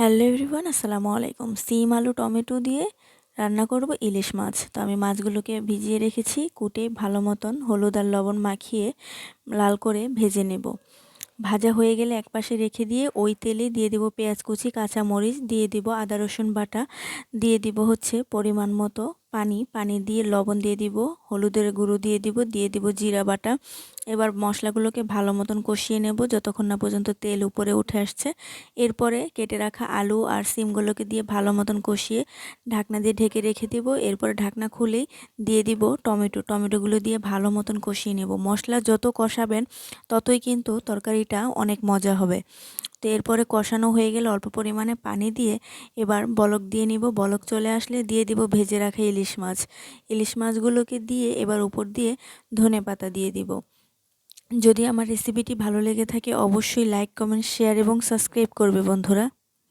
Hello everyone, আসসালামু আলাইকুম। সিম আলু টমেটো দিয়ে রান্না করব ইলিশ মাছ। তো আমি মাছগুলোকে ভিজিয়ে রেখেছি, কুটে ভালো মতন হলুদ আর লবণ মাখিয়ে লাল করে ভেজে নেব। ভাজা হয়ে গেলে একপাশে রেখে দিয়ে ওই তেলে দিয়ে দিব পেঁয়াজ কুচি, কাঁচামরিচ, দিয়ে দিব আদা রসুন বাটা, দিয়ে দিব পরিমাণ মতো পানি দিয়ে লবণ দিয়ে দিব, হলুদের গুঁড়ো দিয়ে দিব জিরা বাটা। এবার মশলাগুলোকে ভালো মতন কষিয়ে নেব যতক্ষণ না পর্যন্ত তেল উপরে উঠে আসছে। এরপরে কেটে রাখা আলু আর সিমগুলোকে দিয়ে ভালো মতন কষিয়ে ঢাকনা দিয়ে ঢেকে রেখে দিব। এরপরে ঢাকনা খুলেই দিয়ে দিব টমেটোগুলো দিয়ে ভালো মতন কষিয়ে নেব। মশলা যত কষাবেন ততই কিন্তু তরকারিটা অনেক মজা হবে। তো এরপরে কষানো হয়ে গেলে অল্প পরিমাণে পানি দিয়ে এবার বলক দিয়ে নিব। বলক চলে আসলে দিয়ে দিব ভেজে রাখা ইলিশ মাছগুলোকে দিয়ে এবার উপর দিয়ে ধনেপাতা দিয়ে দিব। যদি আমার রেসিপিটি ভালো লেগে থাকে অবশ্যই লাইক, কমেন্ট, শেয়ার এবং সাবস্ক্রাইব করবে বন্ধুরা।